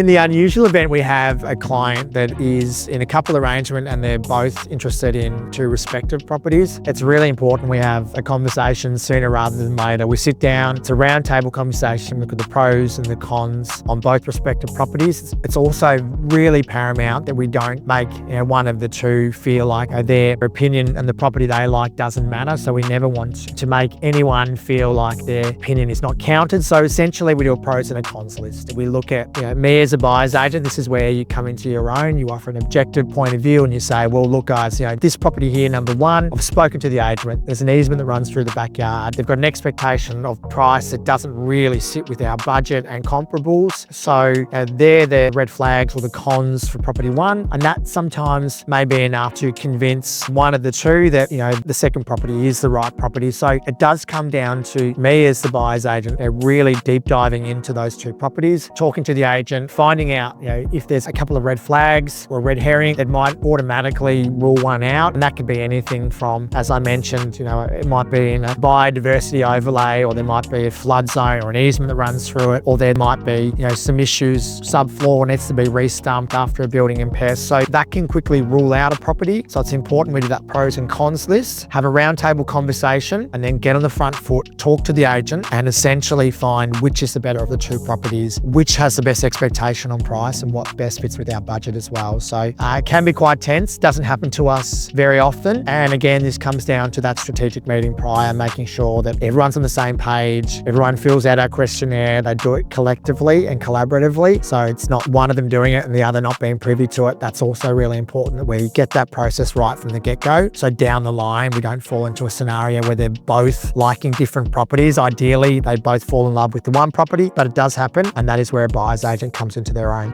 In the unusual event, we have a client that is in a couple arrangement and they're both interested in two respective properties. It's really important we have a conversation sooner rather than later. We sit down, it's a round table conversation, look at the pros and the cons on both respective properties. It's also really paramount that we don't make one of the two feel like their opinion and the property they like doesn't matter. So we never want to make anyone feel like their opinion is not counted. So essentially we do a pros and a cons list. We look at me as a buyer's agent. This is where you come into your own, you offer an objective point of view and you say, well, look guys, this property here, number one, I've spoken to the agent. There's an easement that runs through the backyard. They've got an expectation of price that doesn't really sit with our budget and comparables. So they're the red flags or the cons for property one. And that sometimes may be enough to convince one of the two that, the second property is the right property. So it does come down to me as the buyer's agent, really deep diving into those two properties, talking to the agent, finding out, if there's a couple of red flags or a red herring that might automatically rule one out. And that could be anything from, as I mentioned, it might be in a biodiversity overlay, or there might be a flood zone or an easement that runs through it, or there might be, some issues, subfloor needs to be re-stumped after a building impairs. So that can quickly rule out a property. So it's important we do that pros and cons list, have a roundtable conversation, and then get on the front foot, talk to the agent, and essentially find which is the better of the two properties, which has the best expectation on price and what best fits with our budget as well. So it can be quite tense, doesn't happen to us very often. And again, this comes down to that strategic meeting prior, making sure that everyone's on the same page, everyone fills out our questionnaire, they do it collectively and collaboratively. So it's not one of them doing it and the other not being privy to it. That's also really important that we get that process right from the get-go. So down the line, we don't fall into a scenario where they're both liking different properties. Ideally, they both fall in love with the one property, but it does happen. And that is where a buyer's agent comes into their own.